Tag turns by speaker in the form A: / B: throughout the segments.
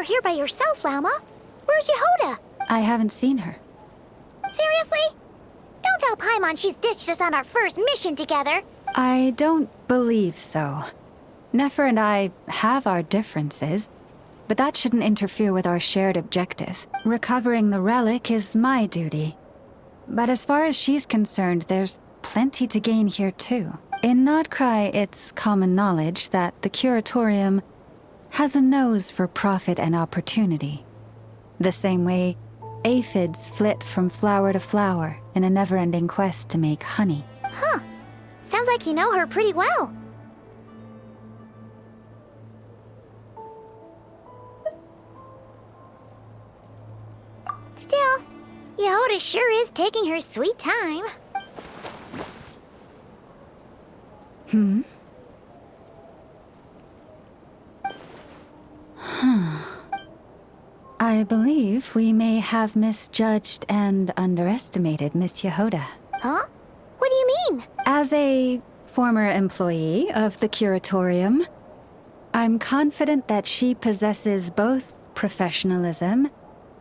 A: here by yourself, Lauma. Where's Yehoda?
B: I haven't seen her.
A: Seriously? Don't tell Paimon she's ditched us on our first mission together.
B: I don't believe so. Nefer and I have our differences, but that shouldn't interfere with our shared objective. Recovering the relic is my duty. But as far as she's concerned, there's plenty to gain here too. In Nod-Krai, it's common knowledge that the Curatorium has a nose for profit and opportunity. The same way aphids flit from flower to flower in a never-ending quest to make honey.
A: Huh. Sounds like you know her pretty well. Still, Yehoda sure is taking her sweet time.
B: I believe we may have misjudged and underestimated Miss Yehoda.
A: Huh? What do you mean?
B: As a former employee of the Curatorium, I'm confident that she possesses both professionalism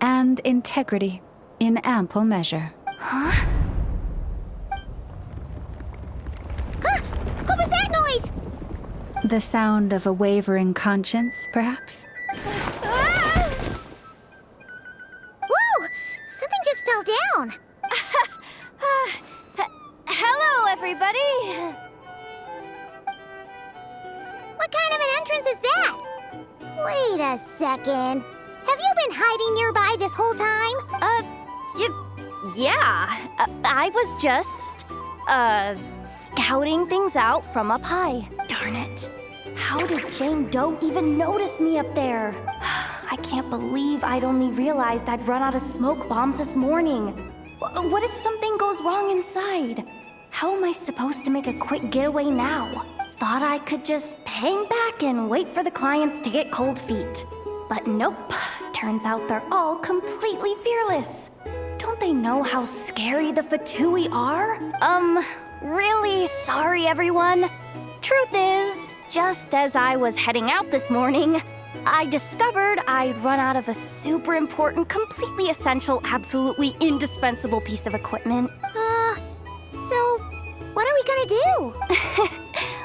B: and integrity in ample measure.
A: Huh? What was that noise?
B: The sound of a wavering conscience, perhaps?
A: Ah! Whoa! Something just fell down.
C: Hello, everybody!
A: What kind of an entrance is that? Wait a second. Have you been hiding nearby this whole time?
C: Yeah. I was just, scouting things out from up high. Darn it. How did Jane Doe even notice me up there? I can't believe I'd only realized I'd run out of smoke bombs this morning. What if something goes wrong inside? How am I supposed to make a quick getaway now? Thought I could just hang back and wait for the clients to get cold feet. But nope. Turns out they're all completely fearless. Don't they know how scary the Fatui are? Really sorry, everyone. Truth is, just as I was heading out this morning, I discovered I'd run out of a super important, completely essential, absolutely indispensable piece of equipment.
A: So, what are we gonna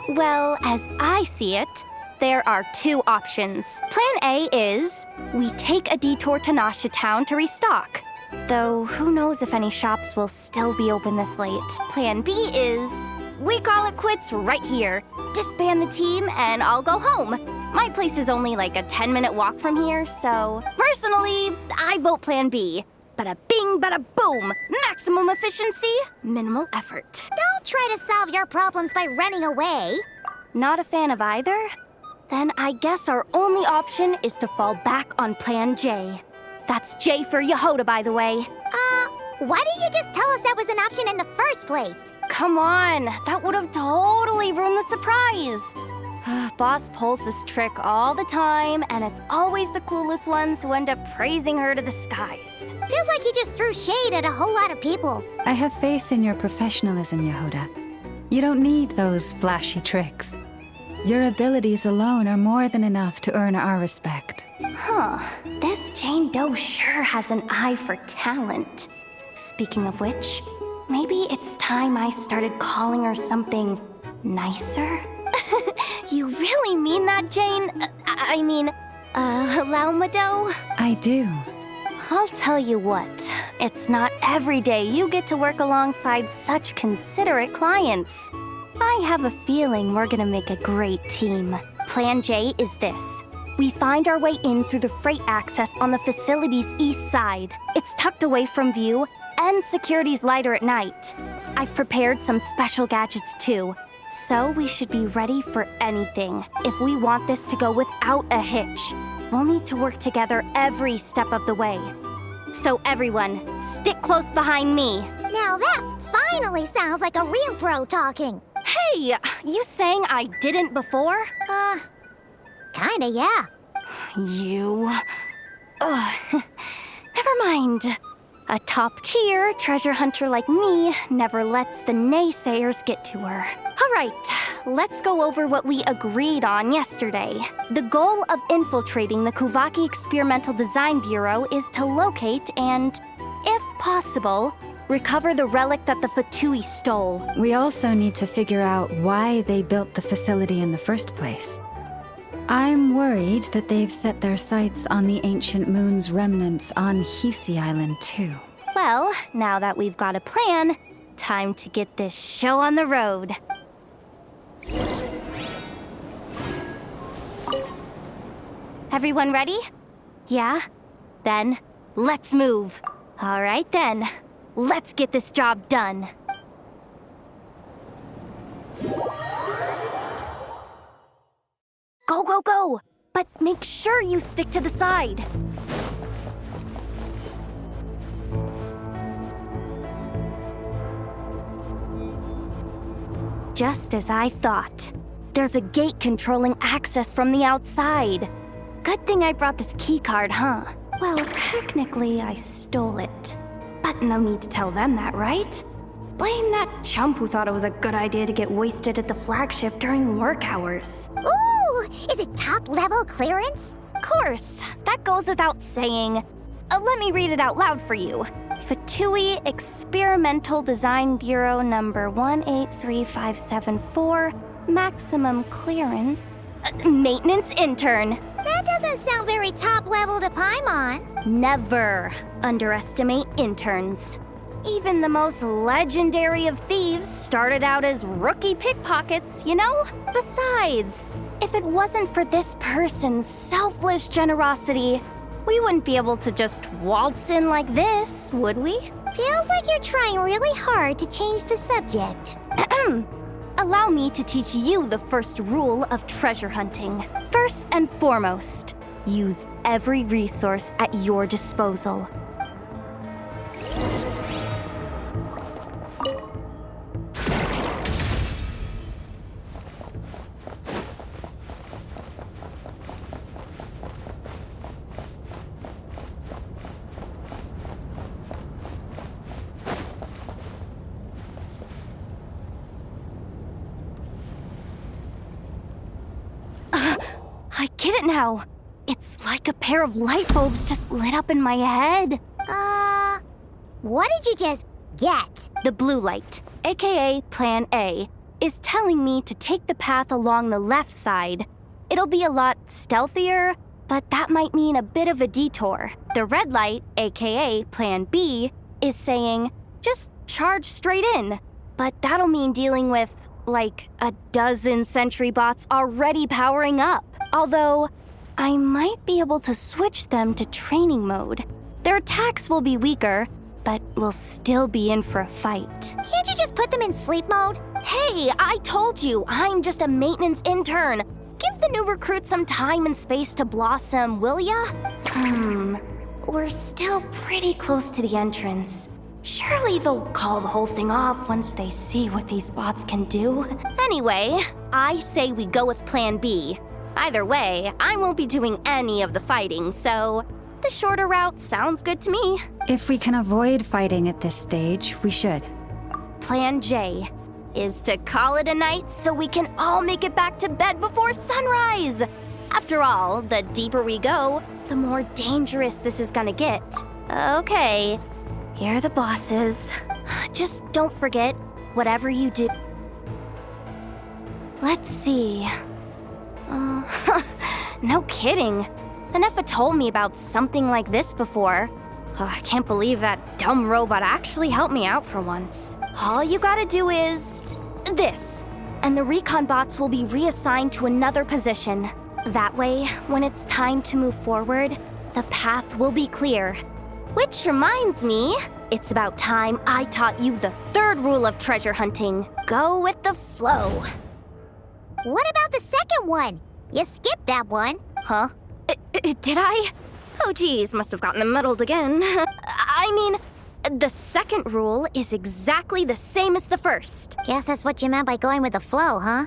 A: do?
C: Well, as I see it, there are two options. Plan A is we take a detour to Nasha Town to restock. Though who knows if any shops will still be open this late. Plan B is we call it quits right here. Disband the team and I'll go home. My place is only like a 10-minute walk from here, so personally, I vote Plan B. Bada bing, bada boom. Maximum efficiency, minimal effort.
A: Don't try to solve your problems by running away.
C: Not a fan of either? Then I guess our only option is to fall back on Plan J. That's J for Yehoda, by the way.
A: Why didn't you just tell us that was an option in the first place?
C: Come on, that would have totally ruined the surprise. Boss pulls this trick all the time, and it's always the clueless ones who end up praising her to the skies.
A: Feels like you just threw shade at a whole lot of people.
B: I have faith in your professionalism, Yehoda. You don't need those flashy tricks. Your abilities alone are more than enough to earn our respect.
C: Huh, this Jane Doe sure has an eye for talent. Speaking of which, maybe it's time I started calling her something nicer? You really mean that, Jane? Lauma Doe?
B: I do.
C: I'll tell you what, it's not every day you get to work alongside such considerate clients. I have a feeling we're gonna make a great team. Plan J is this. We find our way in through the freight access on the facility's east side. It's tucked away from view, and security's lighter at night. I've prepared some special gadgets too, so we should be ready for anything. If we want this to go without a hitch, we'll need to work together every step of the way. So everyone, stick close behind me.
A: Now that finally sounds like a real bro talking.
C: Hey, you saying I didn't before?
A: Kinda, yeah.
C: You... Ugh. Never mind. A top-tier treasure hunter like me never lets the naysayers get to her. All right, let's go over what we agreed on yesterday. The goal of infiltrating the Kuvaki Experimental Design Bureau is to locate and, if possible, recover the relic that the Fatui stole.
B: We also need to figure out why they built the facility in the first place. I'm worried that they've set their sights on the Ancient Moon's remnants on Hisi Island, too.
C: Well, now that we've got a plan, time to get this show on the road. Everyone ready? Yeah? Then, let's move. All right then, let's get this job done. Go, go, go! But make sure you stick to the side. Just as I thought. There's a gate controlling access from the outside. Good thing I brought this keycard, huh? Well, technically, I stole it. But no need to tell them that, right? Blame that chump who thought it was a good idea to get wasted at the flagship during work hours.
A: Ooh, is it top-level clearance?
C: Of course, that goes without saying. Let me read it out loud for you. Fatui Experimental Design Bureau number 183574, maximum clearance. Maintenance intern.
A: That doesn't sound very top-level to Paimon.
C: Never underestimate interns. Even the most legendary of thieves started out as rookie pickpockets, you know? Besides, if it wasn't for this person's selfless generosity, we wouldn't be able to just waltz in like this, would we?
A: Feels like you're trying really hard to change the subject.
C: Allow me to teach you the first rule of treasure hunting. First and foremost, use every resource at your disposal. I get it now. It's like a pair of light bulbs just lit up in my head.
A: What did you just get?
C: The blue light, aka Plan A, is telling me to take the path along the left side. It'll be a lot stealthier, but that might mean a bit of a detour. The red light, aka Plan B, is saying, just charge straight in. But that'll mean dealing with, like, a dozen sentry bots already powering up. Although, I might be able to switch them to training mode. Their attacks will be weaker, but we'll still be in for a fight.
A: Can't you just put them in sleep mode?
C: Hey, I told you, I'm just a maintenance intern. Give the new recruits some time and space to blossom, will ya? We're still pretty close to the entrance. Surely they'll call the whole thing off once they see what these bots can do. Anyway, I say we go with Plan B. Either way, I won't be doing any of the fighting, so the shorter route sounds good to me.
B: If we can avoid fighting at this stage, we should.
C: Plan J is to call it a night so we can all make it back to bed before sunrise. After all, the deeper we go, the more dangerous this is gonna get. Okay, here are the bosses. Just don't forget, whatever you do... Let's see... no kidding. Nefa told me about something like this before. I can't believe that dumb robot actually helped me out for once. All you gotta do is... this. And the recon bots will be reassigned to another position. That way, when it's time to move forward, the path will be clear. Which reminds me, it's about time I taught you the third rule of treasure hunting. Go with the flow.
A: What about the second one? You skipped that one.
C: Huh? Did I? Oh geez, must have gotten them muddled again. I mean, the second rule is exactly the same as the first.
A: Guess that's what you meant by going with the flow, huh?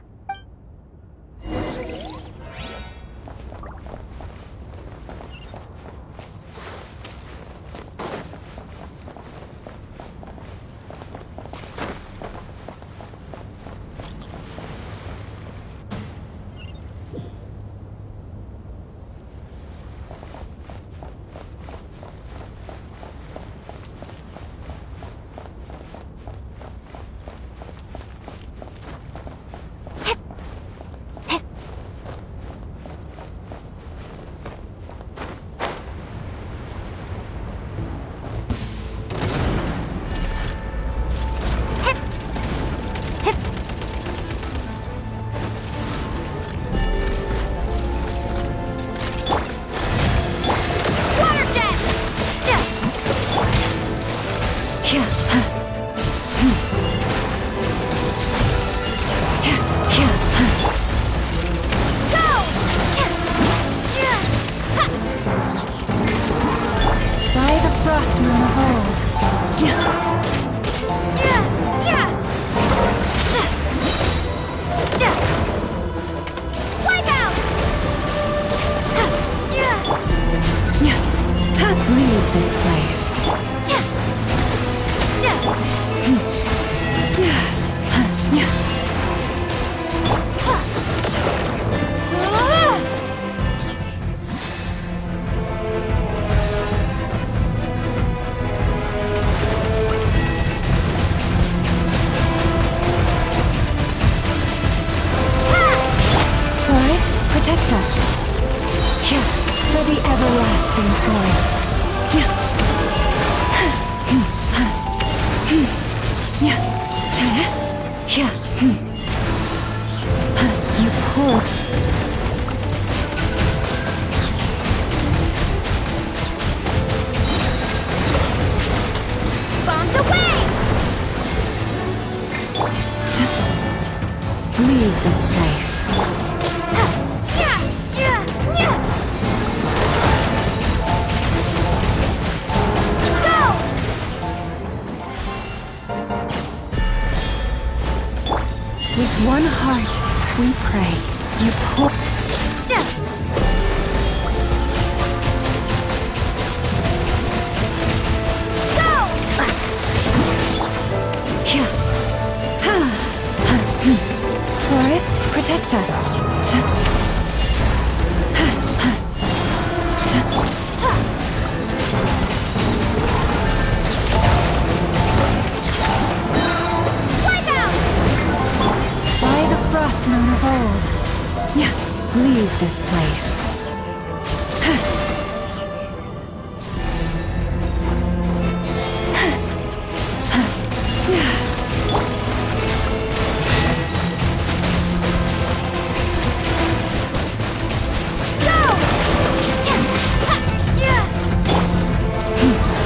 B: By the frost moon of old. Leave this place. Forest, protect us. For the everlasting forest. You poor.
A: Bombs away!
B: Leave this place. With one heart, we pray. You poor. Forest, protect us. By the frost moon of old. Leave this place.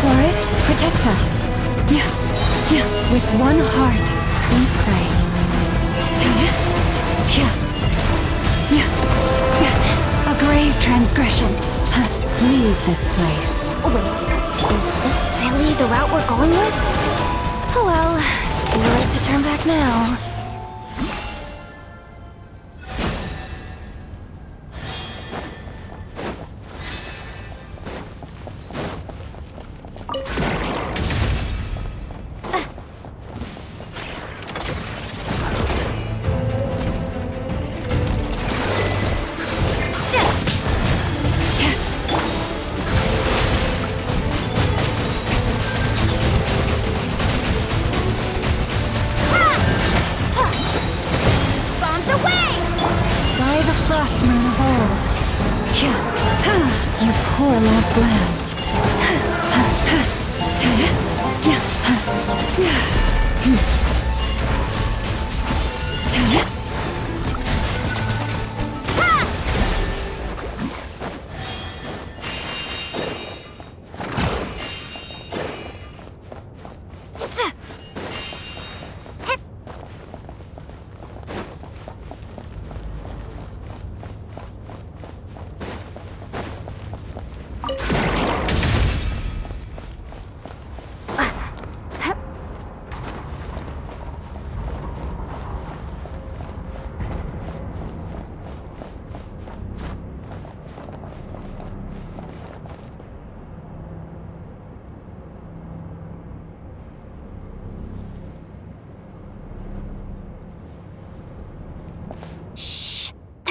B: Forest, protect us. With one heart, we pray. A grave transgression. Leave this place.
C: Wait, is this really the route we're going with? Oh well, too late to turn back now.
B: Frost moon of old. You poor lost lamb.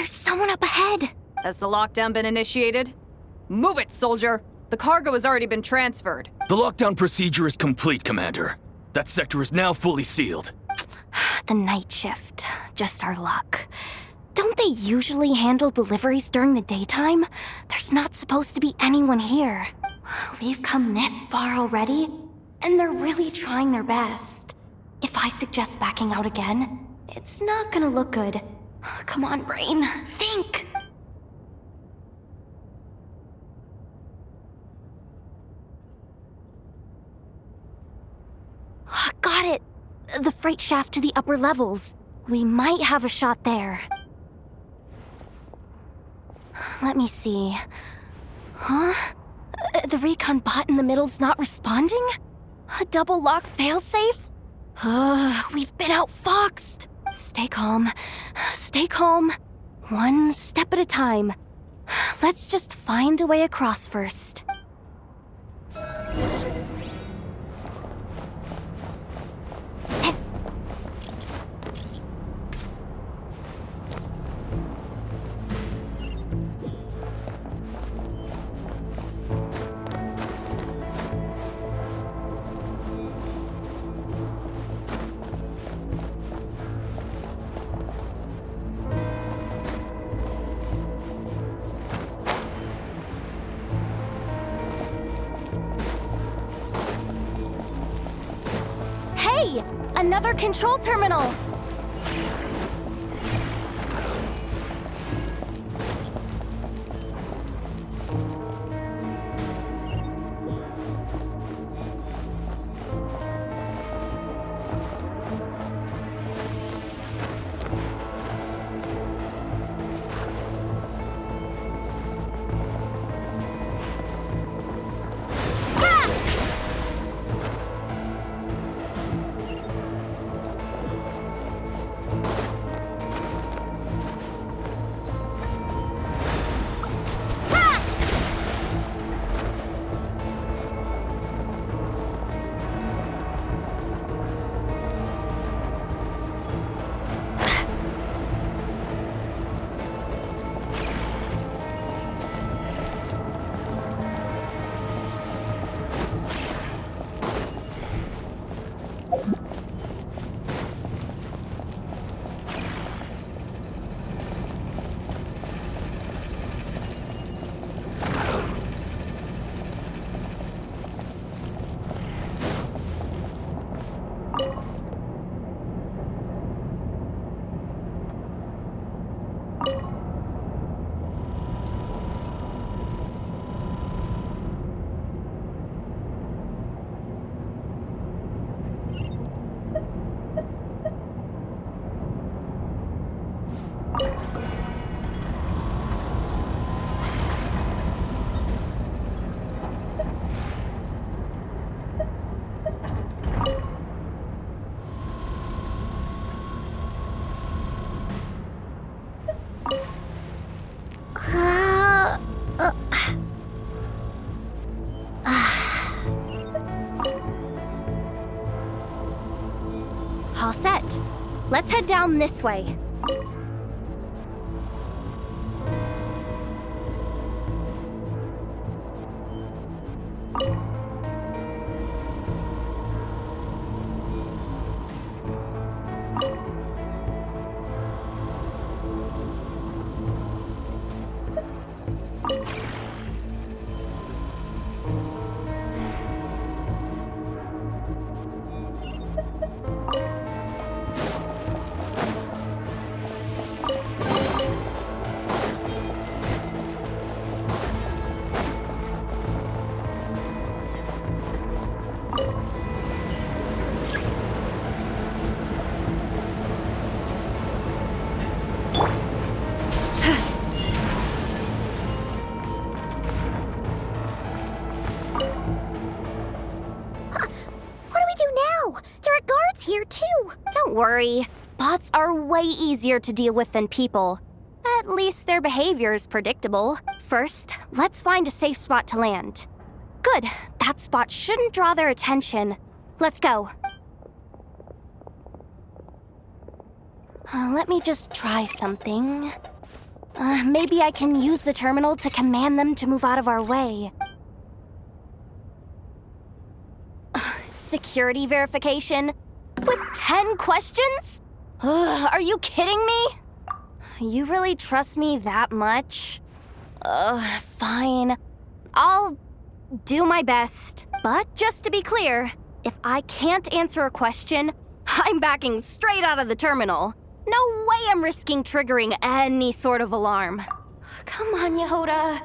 C: Someone up ahead!
D: Has the lockdown been initiated? Move it, soldier! The cargo has already been transferred.
E: The lockdown procedure is complete, Commander. That sector is now fully sealed.
C: The night shift. Just our luck. Don't they usually handle deliveries during the daytime? There's not supposed to be anyone here. We've come this far already, and they're really trying their best. If I suggest backing out again, it's not gonna look good. Come on, brain. Think! got it! The freight shaft to the upper levels. We might have a shot there. Let me see. Huh? The recon bot in the middle's not responding? A double lock failsafe? We've been outfoxed. Stay calm. Stay calm. One step at a time. Let's just find a way across first. Hey! Another control terminal! All set. Let's head down this way.
A: Here too.
C: Don't worry. Bots are way easier to deal with than people. At least their behavior is predictable. First, let's find a safe spot to land. Good. That spot shouldn't draw their attention. Let's go. Let me just try something. Maybe I can use the terminal to command them to move out of our way. Security verification? With 10 questions? Are you kidding me? You really trust me that much? Fine. I'll do my best. But just to be clear, if I can't answer a question, I'm backing straight out of the terminal. No way I'm risking triggering any sort of alarm. Come on, Yehoda.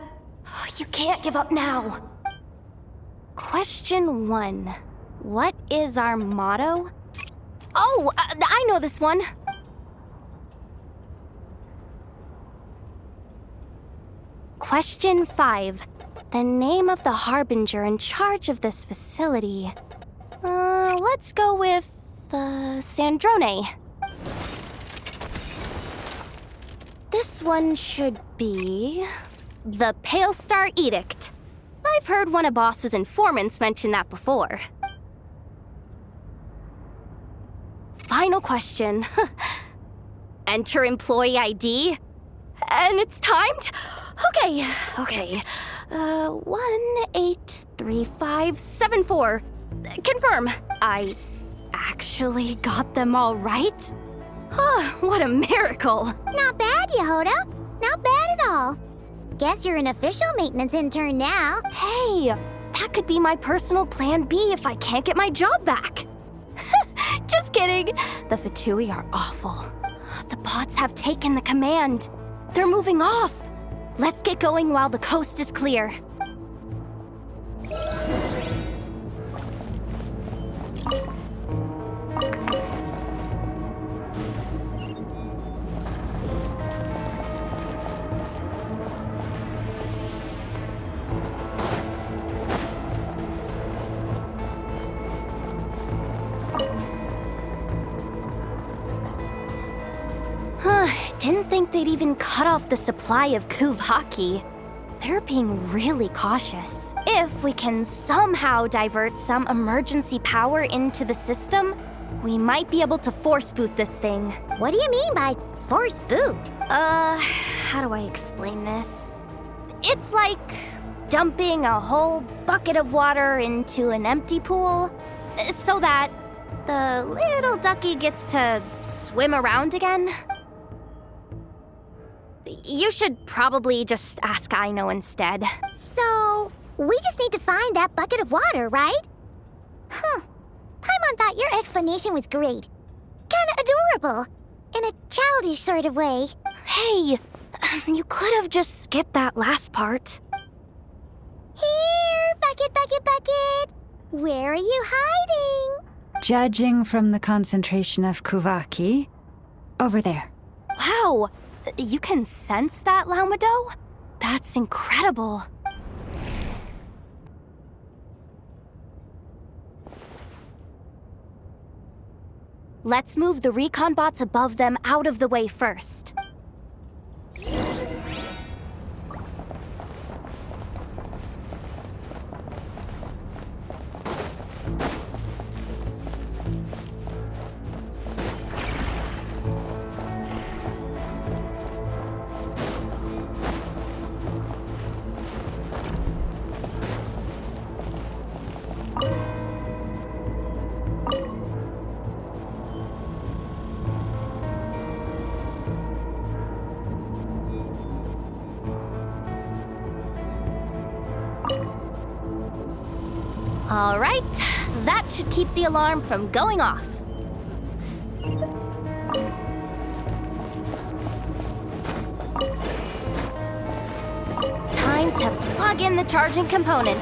C: You can't give up now. Question 1. What is our motto? Oh, I know this one. Question 5. The name of the harbinger in charge of this facility. Let's go with Sandrone. This one should be the Pale Star Edict. I've heard one of Boss's informants mention that before. Final question. Enter employee ID. And it's timed? Okay. 183574. Confirm. I actually got them all right? What a miracle.
A: Not bad, Yehoda. Not bad at all. Guess you're an official maintenance intern now.
C: Hey, that could be my personal plan B if I can't get my job back. Just kidding. The Fatui are awful. The bots have taken the command. They're moving off. Let's get going while the coast is clear. Didn't think they'd even cut off the supply of Kuvaki. They're being really cautious. If we can somehow divert some emergency power into the system, we might be able to force boot this thing.
A: What do you mean by force boot?
C: How do I explain this? It's like dumping a whole bucket of water into an empty pool so that the little ducky gets to swim around again. You should probably just ask Aino instead.
A: So, we just need to find that bucket of water, right? Paimon thought your explanation was great. Kinda adorable. In a childish sort of way.
C: Hey, you could have just skipped that last part.
A: Here, bucket, bucket, bucket. Where are you hiding?
B: Judging from the concentration of Kuvaki, over there.
C: Wow, you can sense that, Laumado? That's incredible. Let's move the recon bots above them out of the way first. All right, that should keep the alarm from going off. Time to plug in the charging component.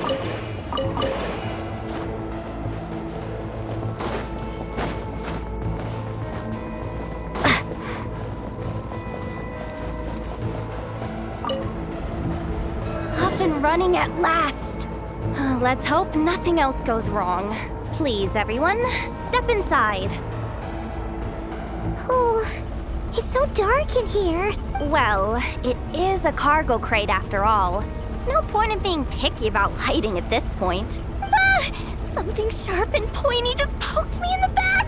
C: Up and running at last. Let's hope nothing else goes wrong. Please, everyone, step inside.
A: Oh, it's so dark in here.
C: Well, it is a cargo crate after all. No point in being picky about lighting at this point. Ah! Something sharp and pointy just poked me in the back!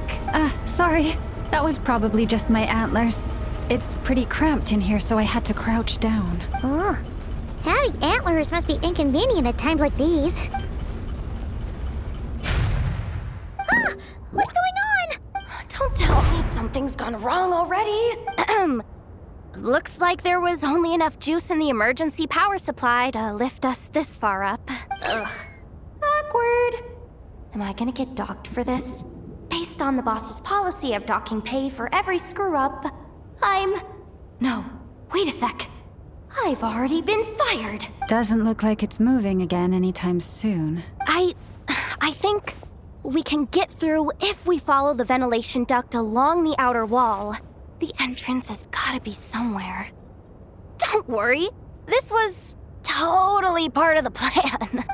B: Sorry. That was probably just my antlers. It's pretty cramped in here, so I had to crouch down.
A: Oh, having antlers must be inconvenient at times like these. Ah! What's going on?
C: Don't tell me something's gone wrong already. Looks like there was only enough juice in the emergency power supply to lift us this far up. Ugh. Awkward. Am I gonna get docked for this? Based on the boss's policy of docking pay for every screw-up, No, wait a sec. I've already been fired.
B: Doesn't look like it's moving again anytime soon.
C: I think We can get through if we follow the ventilation duct along the outer wall. The entrance has gotta be somewhere. Don't worry, this was totally part of the plan.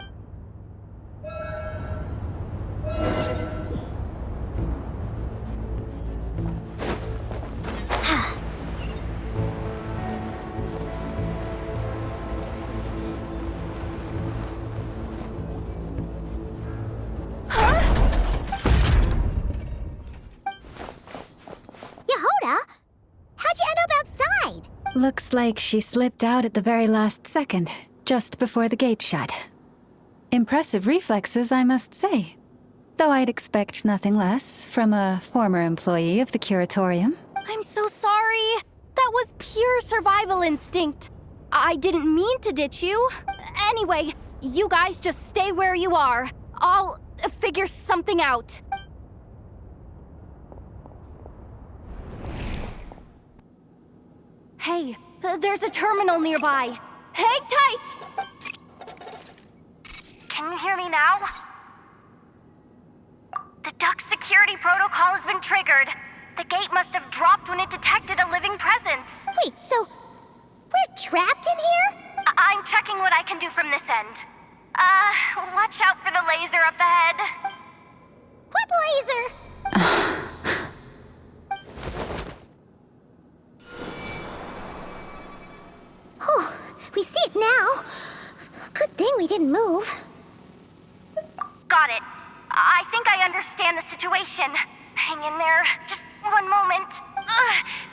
A: Yehoda? How'd you end up outside?
B: Looks like she slipped out at the very last second, just before the gate shut. Impressive reflexes, I must say. Though I'd expect nothing less from a former employee of the Curatorium.
C: I'm so sorry. That was pure survival instinct. I didn't mean to ditch you. Anyway, you guys just stay where you are. I'll figure something out. Hey, there's a terminal nearby. Hang tight! Can you hear me now? The duct security protocol has been triggered. The gate must have dropped when it detected a living presence.
A: Wait, so we're trapped in here?
C: I'm checking what I can do from this end. Watch out for the laser up ahead.
A: What laser? Oh, we see it now. Good thing we didn't move.
C: Got it. I think I understand the situation. Hang in there. Just one moment.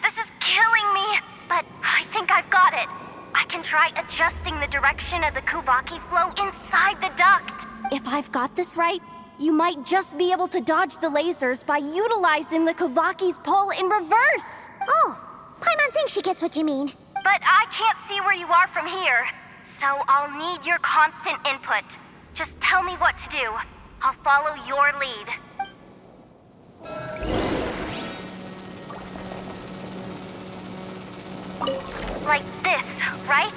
C: This is killing me. But I think I've got it. I can try adjusting the direction of the Kuvaki flow inside the duct. If I've got this right, you might just be able to dodge the lasers by utilizing the Kuvaki's pull in reverse.
A: Oh, Paimon thinks she gets what you mean.
C: But I can't see where you are from here. So I'll need your constant input. Just tell me what to do. I'll follow your lead. Like this, right?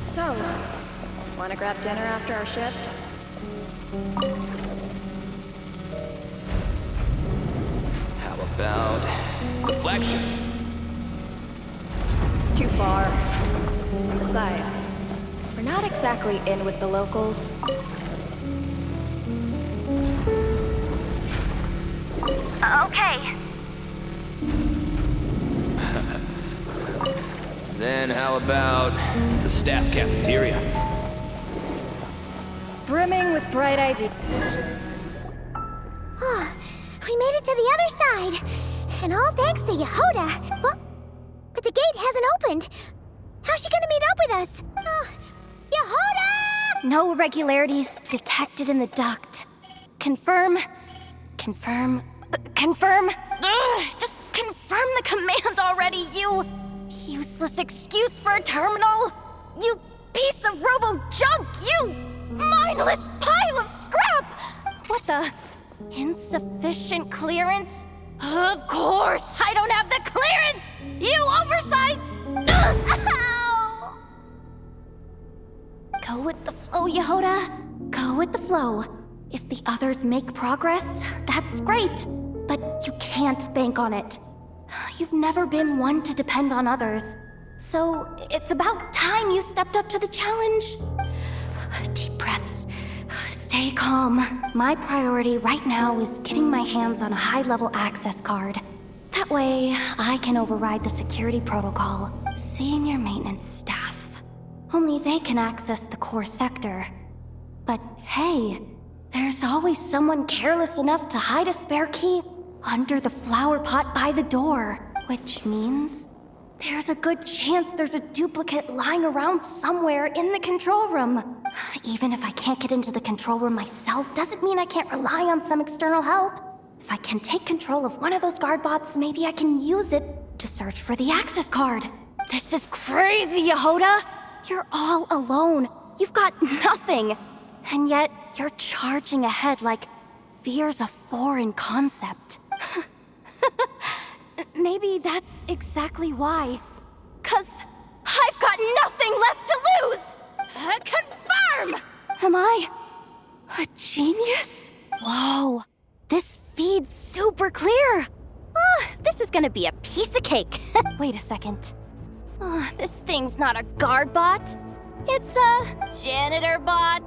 F: So, wanna grab dinner after our shift?
G: How about the flagship?
F: Too far. And besides, we're not exactly in with the locals.
C: Okay.
G: Then how about the staff cafeteria?
F: Brimming with bright ideas.
A: Oh, we made it to the other side. And all thanks to Yehoda. But the gate hasn't opened. How's she gonna meet up with us? Yehoda!
C: No irregularities detected in the duct. Confirm. Confirm. Confirm. Ugh, just confirm the command already, you useless excuse for a terminal. You piece of robo-junk, you mindless pile of scrap. What the? Insufficient clearance? Of course, I don't have the clearance! You oversized... Ow! Go with the flow, Yehoda. Go with the flow. If the others make progress, that's great. But you can't bank on it. You've never been one to depend on others. So it's about time you stepped up to the challenge. Deep breaths. Stay calm. My priority right now is getting my hands on a high-level access card. That way, I can override the security protocol. Senior maintenance staff. Only they can access the core sector. But hey, there's always someone careless enough to hide a spare key under the flower pot by the door. Which means there's a good chance there's a duplicate lying around somewhere in the control room. Even if I can't get into the control room myself, doesn't mean I can't rely on some external help. If I can take control of one of those guard bots, maybe I can use it to search for the access card. This is crazy, Yehoda! You're all alone. You've got nothing. And yet, you're charging ahead like fear's a foreign concept. Maybe that's exactly why. 'Cause I've got nothing left to lose! Confirm! Am I A genius? Whoa, this feed's super clear. Oh, this is gonna be a piece of cake. Wait a second. Oh, this thing's not a guard bot. It's a janitor bot.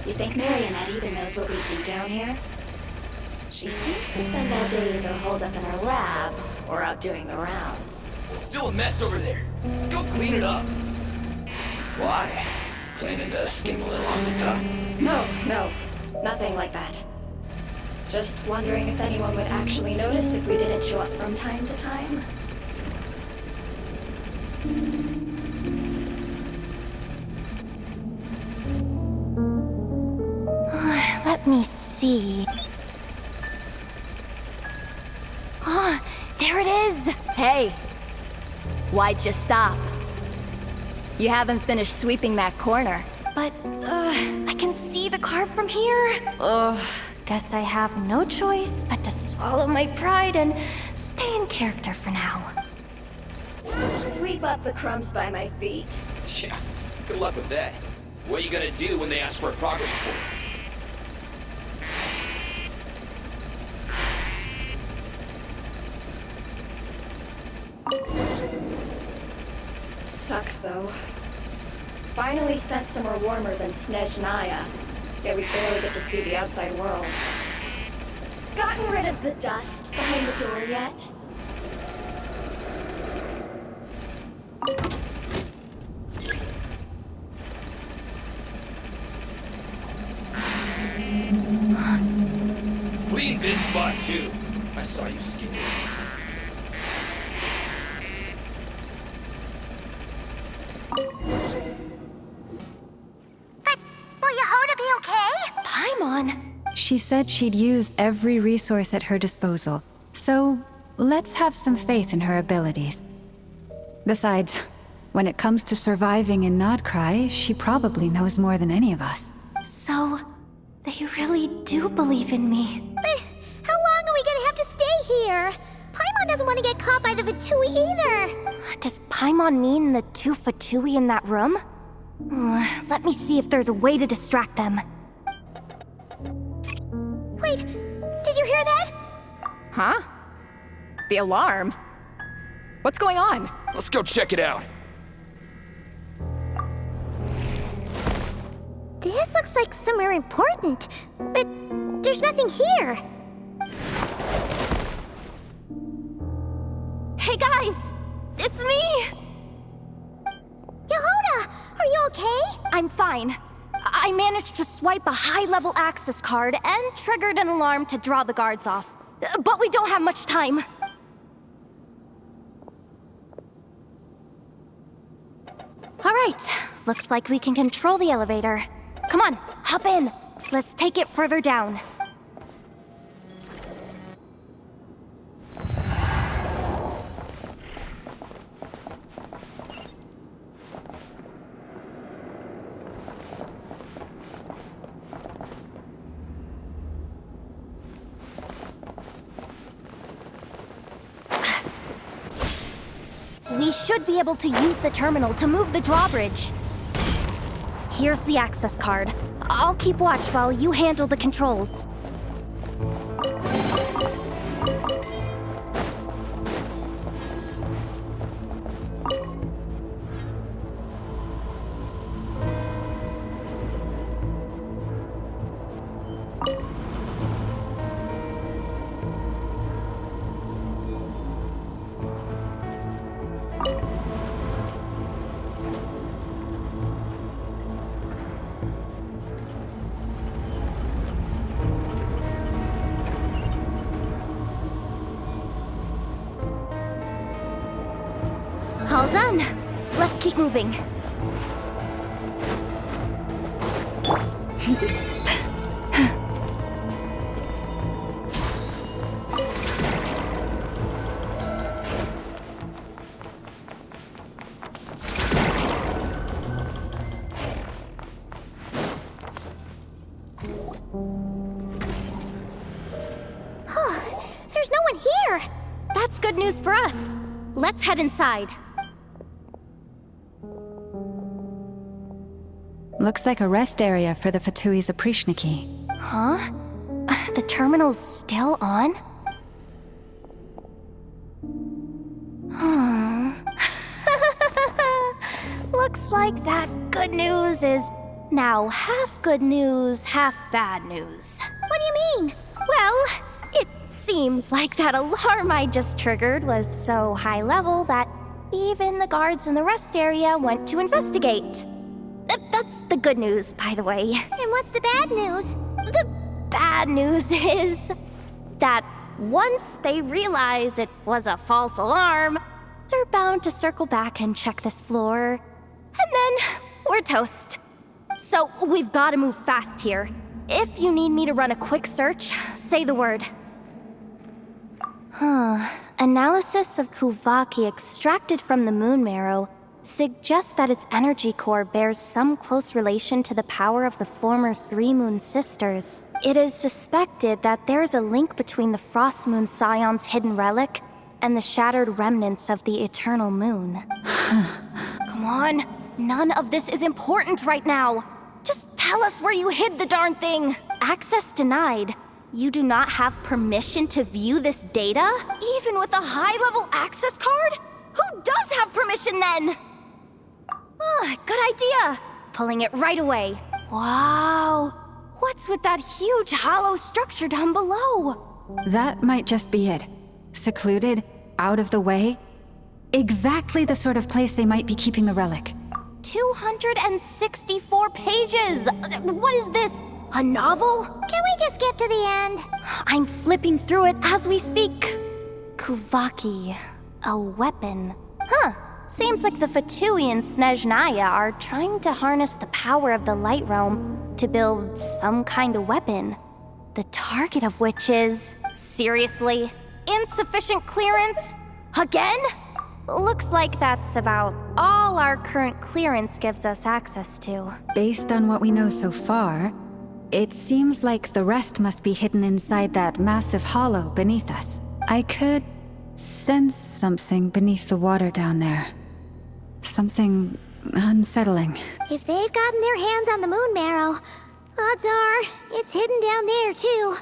H: You think Marionette even knows what we do down here? She seems to spend all day either holed up in her lab or out doing the rounds.
G: It's still a mess over there. Go clean it up. Why? Planning to skim a little off the top?
H: No, nothing like that. Just wondering if anyone would actually notice if we didn't show up from time to time.
C: Let me see. Oh, there it is!
F: Hey! Why'd you stop? You haven't finished sweeping that corner.
C: But, I can see the card from here. Guess I have no choice but to swallow my pride and stay in character for now.
H: Sweep up the crumbs by my feet.
G: Yeah, good luck with that. What are you gonna do when they ask for a progress report?
H: Sucks though. Finally sent somewhere warmer than Snezhnaya. Yet we barely get to see the outside world. Gotten rid of the dust behind the door yet?
G: Clean this spot too. I saw you skin it.
A: But will Yehoda be okay?
C: Paimon!
B: She said she'd use every resource at her disposal, so let's have some faith in her abilities. Besides, when it comes to surviving in Nod-Krai, she probably knows more than any of us.
C: So, they really do believe in me.
A: But how long are we gonna have to stay here? Paimon doesn't want to get caught by the Fatui either.
C: Does Paimon mean the two Fatui in that room? Let me see if there's a way to distract them.
A: Wait, did you hear that?
F: Huh? The alarm? What's going on?
G: Let's go check it out.
A: This looks like somewhere important, but there's nothing here.
C: Hey guys! It's me!
A: Yehoda, are you okay?
C: I'm fine. I managed to swipe a high-level access card and triggered an alarm to draw the guards off. But we don't have much time. All right, looks like we can control the elevator. Come on, hop in. Let's take it further down. We should be able to use the terminal to move the drawbridge. Here's the access card. I'll keep watch while you handle the controls. All done. Let's keep moving.
A: There's no one here.
C: That's good news for us. Let's head inside.
B: Looks like a rest area for the Fatui's Oprishniki.
C: Huh? The terminal's still on? Looks like that good news is now half good news, half bad news.
A: What do you mean?
C: Well, it seems like that alarm I just triggered was so high level that even the guards in the rest area went to investigate. That's the good news, by the way.
A: And what's the bad news?
C: The bad news is that once they realize it was a false alarm, they're bound to circle back and check this floor. And then we're toast. So we've got to move fast here. If you need me to run a quick search, say the word. Analysis of Kuvaki extracted from the moon marrow suggests that its energy core bears some close relation to the power of the former Three Moon Sisters. It is suspected that there is a link between the Frost Moon Scion's hidden relic and the shattered remnants of the Eternal Moon. Come on, none of this is important right now. Just tell us where you hid the darn thing. Access denied. You do not have permission to view this data? Even with a high-level access card? Who does have permission then? Good idea. Pulling it right away. Wow. What's with that huge hollow structure down below?
B: That might just be it. Secluded, out of the way. Exactly the sort of place they might be keeping the relic.
C: 264 pages! What is this? A novel?
A: Can we just skip to the end?
C: I'm flipping through it as we speak. Kuvaki. A weapon. Seems like the Fatui and Snezhnaya are trying to harness the power of the Light Realm to build some kind of weapon. The target of which is... seriously? Insufficient clearance? Again? Looks like that's about all our current clearance gives us access to.
B: Based on what we know so far, it seems like the rest must be hidden inside that massive hollow beneath us. I could sense something beneath the water down there. Something unsettling.
A: If they've gotten their hands on the moon marrow, odds are it's hidden down there too.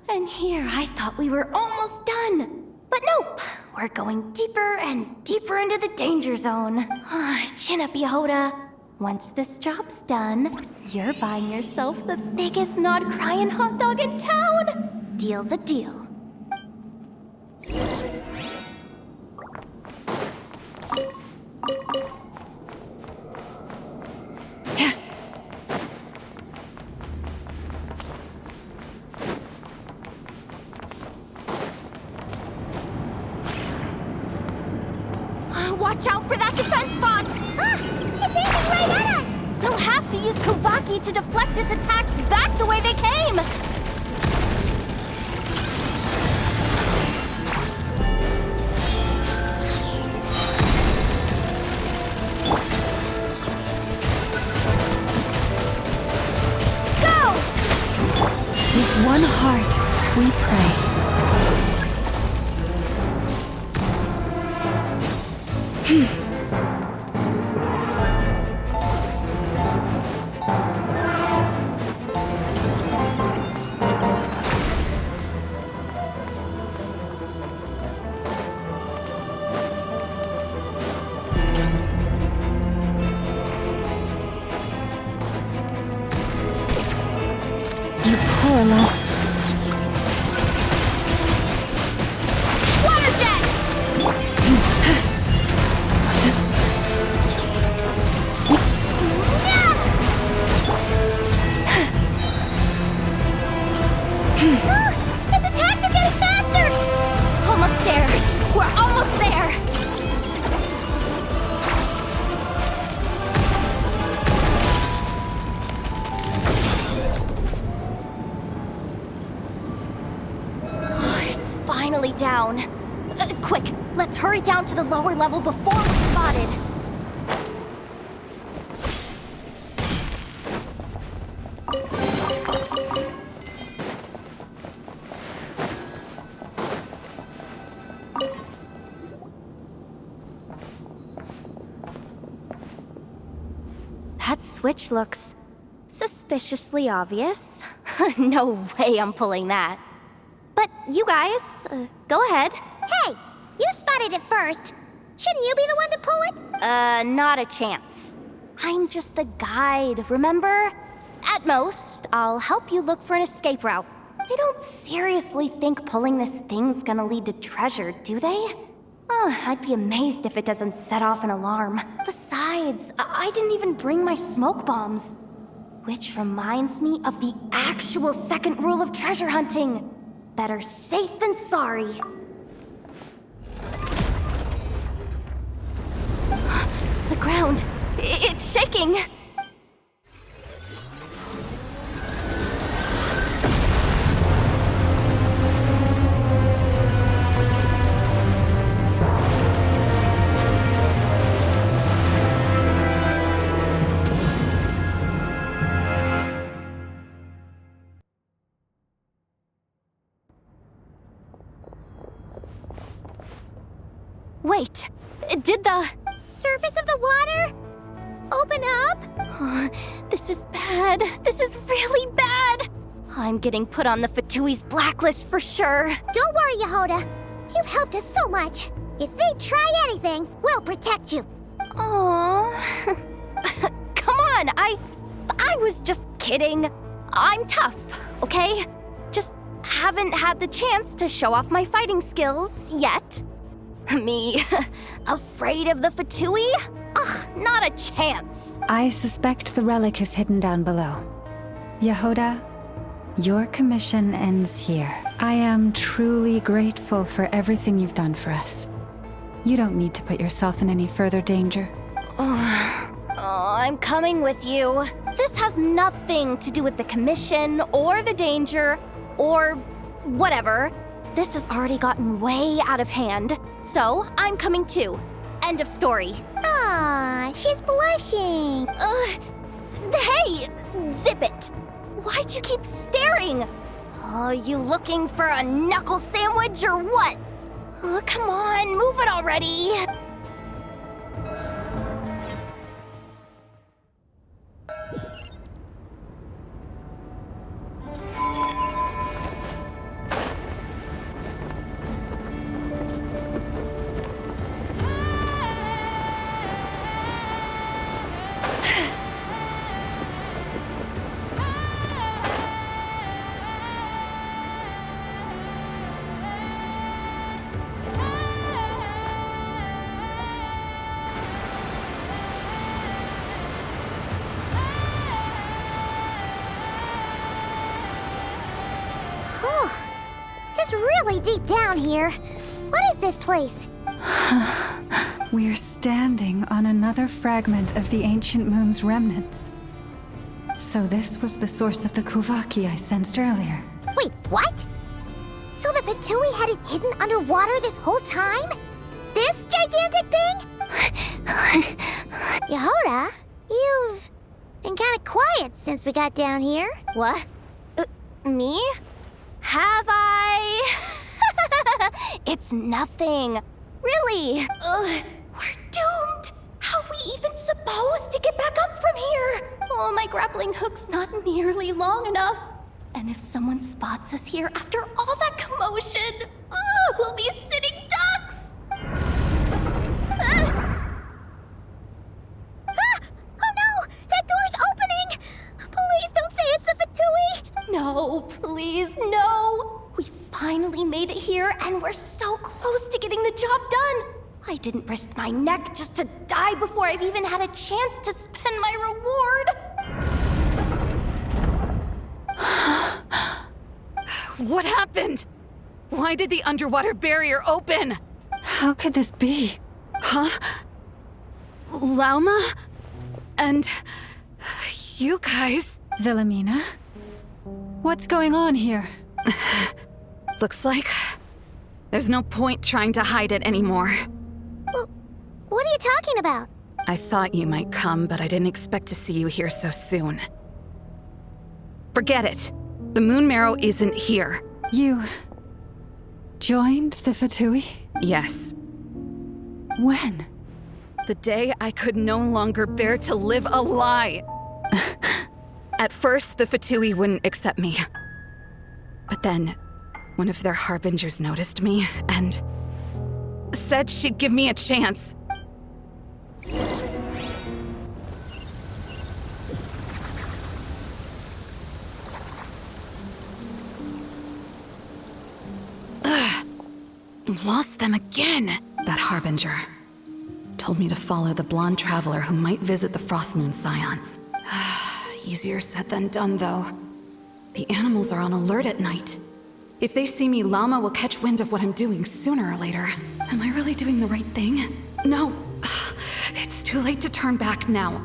C: And here I thought we were almost done. But nope, we're going deeper and deeper into the danger zone. Chin up, Yehoda. Once this job's done, you're buying yourself the biggest Nod-Krai hot dog in town. Deal's a deal. Watch out for that defense bot!
A: It's aiming right at us!
C: They'll have to use Kuvaki to deflect its attacks back the way they came! Go!
B: With one heart, we pray. You poor lost.
C: Water jet!
A: Its attacks are getting faster!
C: Almost there. We're almost there. It's finally down. Quick, let's hurry down to the lower level before we're spotted. That switch looks suspiciously obvious. No way I'm pulling that. But you guys, go ahead.
A: Hey, you spotted it first. Shouldn't you be the one to pull it?
C: Not a chance. I'm just the guide, remember? At most, I'll help you look for an escape route. They don't seriously think pulling this thing's gonna lead to treasure, do they? I'd be amazed if it doesn't set off an alarm. Besides, I didn't even bring my smoke bombs. Which reminds me of the actual second rule of treasure hunting. Better safe than sorry. The ground, it's shaking. Wait, did the
A: Surface of the water? Open up?
C: This is bad. This is really bad. I'm getting put on the Fatui's blacklist for sure.
A: Don't worry, Yehoda. You've helped us so much. If they try anything, we'll protect you.
C: Aww. Come on, I was just kidding. I'm tough, okay? Just haven't had the chance to show off my fighting skills yet. Me, afraid of the Fatui? Ugh, not a chance.
B: I suspect the relic is hidden down below. Yehoda, your commission ends here. I am truly grateful for everything you've done for us. You don't need to put yourself in any further danger.
C: I'm coming with you. This has nothing to do with the commission or the danger or whatever. This has already gotten way out of hand, so I'm coming too. End of story.
A: Ah, she's blushing.
C: Hey, zip it. Why'd you keep staring? Oh, you looking for a knuckle sandwich or what? Oh, come on, move it already.
A: Whew. It's really deep down here. What is this place?
B: We're standing on another fragment of the ancient moon's remnants. So this was the source of the Kuvaki I sensed earlier.
A: Wait, what? So the Fatui had it hidden underwater this whole time? This gigantic thing? Yehoda, you've been kind of quiet since we got down here.
C: What? Me? Have I? It's nothing. Really. We're doomed. How are we even supposed to get back up from here? Oh, my grappling hook's not nearly long enough. And if someone spots us here after all that commotion, we'll be sitting ducks.
A: Oh no! That door's opening! Please don't say it's the Fatui!
C: No, please, no. We finally made it here, and we're so close to getting the job done. I didn't risk my neck just to die before I've even had a chance to spend my reward.
D: What happened? Why did the underwater barrier open?
B: How could this be?
D: Huh? Lauma? And you guys?
B: Wilhelmina? What's going on here?
D: Looks like there's no point trying to hide it anymore.
A: What are you talking about?
D: I thought you might come, but I didn't expect to see you here so soon. Forget it. The Moon Marrow isn't here.
B: You joined the Fatui?
D: Yes.
B: When?
D: The day I could no longer bear to live a lie. At first, the Fatui wouldn't accept me. But then, one of their harbingers noticed me and said she'd give me a chance. Lost them again. That harbinger told me to follow the blonde traveler who might visit the Frostmoon Scions. Easier said than done, though. The animals are on alert at night. If they see me, Llama will catch wind of what I'm doing sooner or later. Am I really doing the right thing? No. It's too late to turn back now.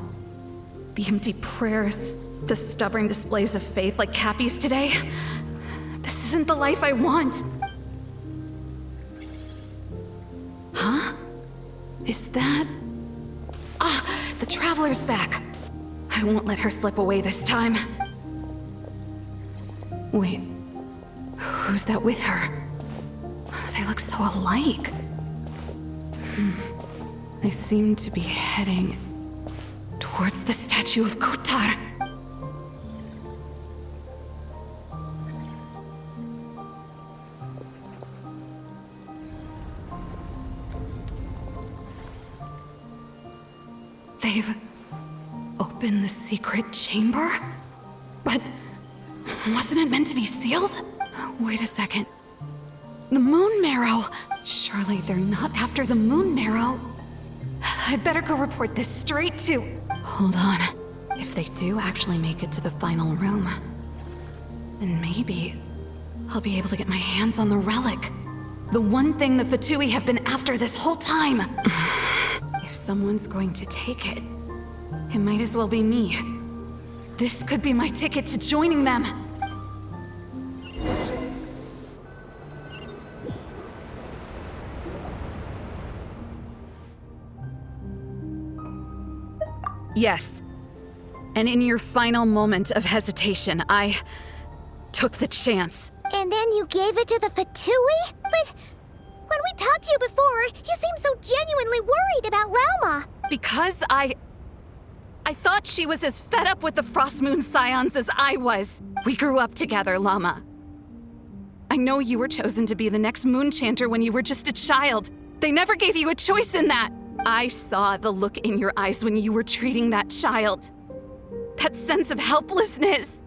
D: The empty prayers, the stubborn displays of faith like Cappy's today. This isn't the life I want. Huh? Is that... the Traveler's back. I won't let her slip away this time. Wait, who's that with her? They look so alike. They seem to be heading towards the statue of Kotar. They've opened the secret chamber? But wasn't it meant to be sealed? Wait a second. The Moon Marrow! Surely they're not after the Moon Marrow. I'd better go report this straight to... Hold on. If they do actually make it to the final room, then maybe I'll be able to get my hands on the relic. The one thing the Fatui have been after this whole time. If someone's going to take it, it might as well be me. This could be my ticket to joining them. Yes. And in your final moment of hesitation, I took the chance.
A: And then you gave it to the Fatui? But when we talked to you before, you seemed so genuinely worried about Llama.
D: Because I thought she was as fed up with the Frostmoon Scions as I was. We grew up together, Llama. I know you were chosen to be the next Moon Chanter when you were just a child. They never gave you a choice in that. I saw the look in your eyes when you were treating that child. That sense of helplessness.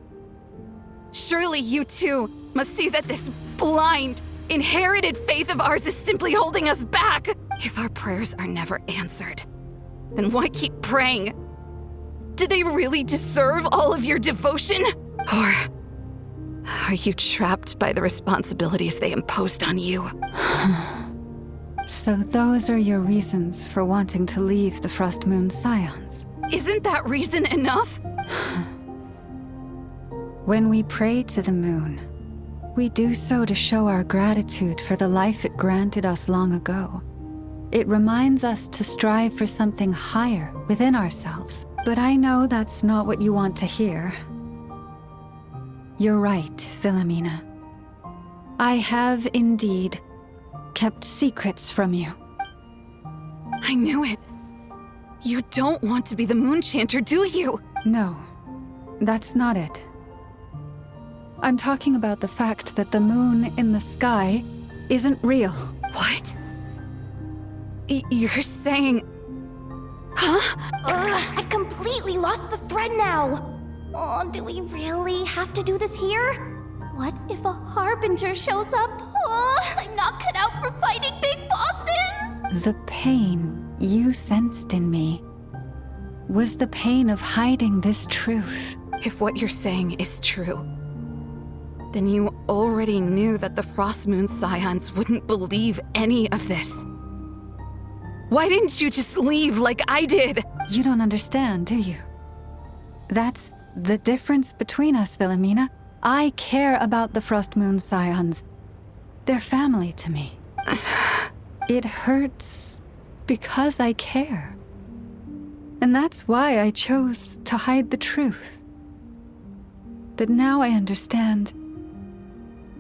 D: Surely you too must see that this blind, inherited faith of ours is simply holding us back. If our prayers are never answered, then why keep praying? Did they really deserve all of your devotion? Or are you trapped by the responsibilities they imposed on you?
B: So those are your reasons for wanting to leave the Frostmoon Scions?
D: Isn't that reason enough?
B: When we pray to the moon, we do so to show our gratitude for the life it granted us long ago. It reminds us to strive for something higher within ourselves. But I know that's not what you want to hear. You're right, Philomena. I have indeed kept secrets from you.
D: I knew it. You don't want to be the Moon Chanter, do you?
B: No, that's not it. I'm talking about the fact that the moon in the sky isn't real.
D: What? You're saying... Huh?
C: I've completely lost the thread now. Oh, do we really have to do this here? What if a harbinger shows up? Oh, I'm not cut out for fighting big bosses.
B: The pain you sensed in me was the pain of hiding this truth.
D: If what you're saying is true, then you already knew that the Frostmoon Scions wouldn't believe any of this. Why didn't you just leave like I did?
B: You don't understand, do you? That's the difference between us, Philomena. I care about the Frostmoon Scions. They're family to me. It hurts because I care. And that's why I chose to hide the truth. But now I understand.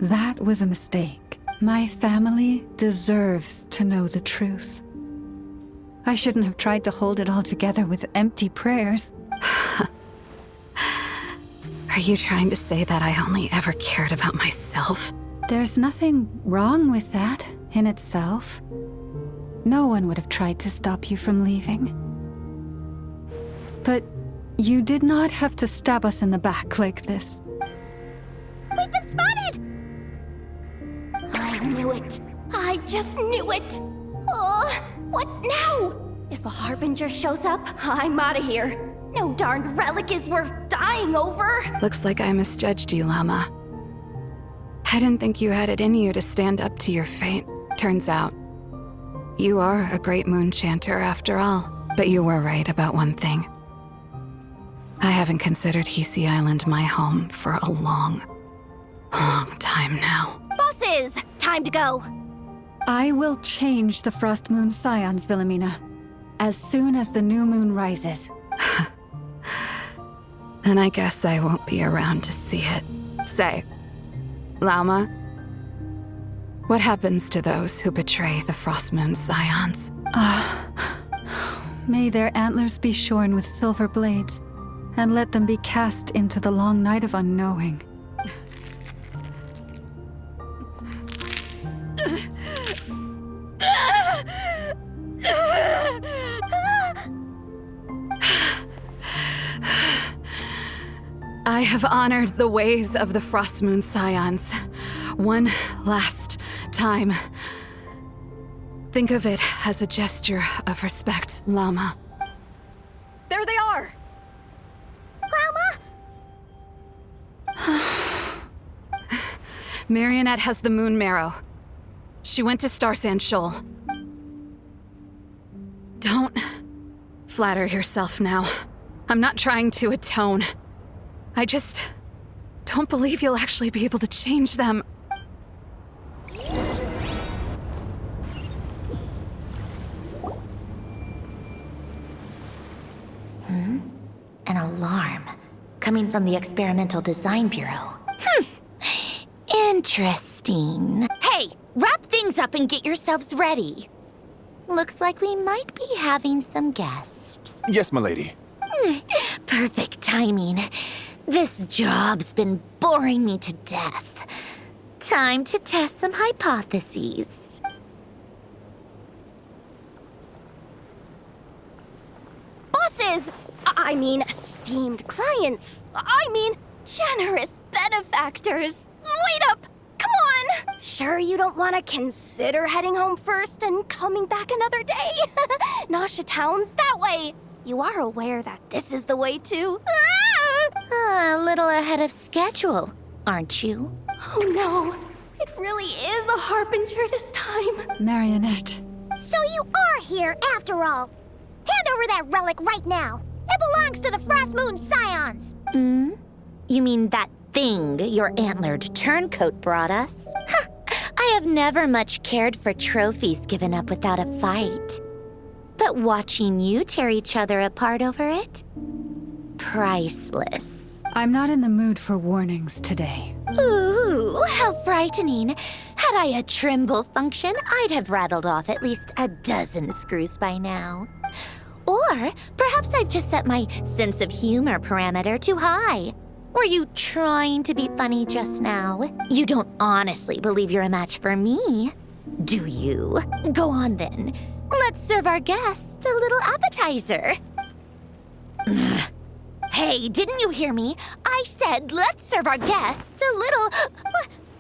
B: That was a mistake. My family deserves to know the truth. I shouldn't have tried to hold it all together with empty prayers.
D: Are you trying to say that I only ever cared about myself?
B: There's nothing wrong with that in itself. No one would have tried to stop you from leaving. But you did not have to stab us in the back like this.
A: We've been spotted!
C: I knew it. I just knew it. Oh, what now? If a Harbinger shows up, I'm out of here. No darned relic is worth dying over.
D: Looks like I misjudged you, Llama. I didn't think you had it in you to stand up to your fate. Turns out, you are a great moon chanter after all. But you were right about one thing. I haven't considered Hisi Island my home for a long time now.
C: Bosses, time to go.
B: I will change the Frost Moon Scions, Wilhelmina, as soon as the new moon rises.
D: Then I guess I won't be around to see it. Say, Llama, what happens to those who betray the Frost Moon Scions?
B: May their antlers be shorn with silver blades, and let them be cast into the long night of unknowing.
D: I have honored the ways of the Frost Moon Scions one last time. Think of it as a gesture of respect, Llama.
F: There they are!
D: Marionette has the moon marrow. She went to Star Sand Shoal. Don't flatter yourself now. I'm not trying to atone. I just don't believe you'll actually be able to change them.
A: An alarm coming from the Experimental Design Bureau. Interesting. Hey, wrap things up and get yourselves ready. Looks like we might be having some guests.
I: Yes, milady.
A: Perfect timing. This job's been boring me to death. Time to test some hypotheses.
C: Bosses! I mean, esteemed clients. I mean, generous benefactors. Wait up! Come on! Sure you don't want to consider heading home first and coming back another day? Nasha Town's that way. You are aware that this is the way to...
A: A little ahead of schedule, aren't you?
C: Oh no, it really is a Harbinger this time.
B: Marionette.
A: So you are here after all. Hand over that relic right now. It belongs to the Frost Moon Scions. You mean that thing your antlered turncoat brought us? I have never much cared for trophies given up without a fight. But watching you tear each other apart over it? Priceless.
B: I'm not in the mood for warnings today.
A: Ooh, how frightening. Had I a Trimble function, I'd have rattled off at least a dozen screws by now. Or perhaps I've just set my sense of humor parameter too high. Were you trying to be funny just now? You don't honestly believe you're a match for me, do you? Go on then. Let's serve our guests a little appetizer. Hey, didn't you hear me? I said let's serve our guests a little...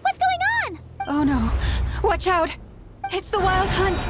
A: What's going on?
B: Oh no. Watch out! It's the Wild Hunt!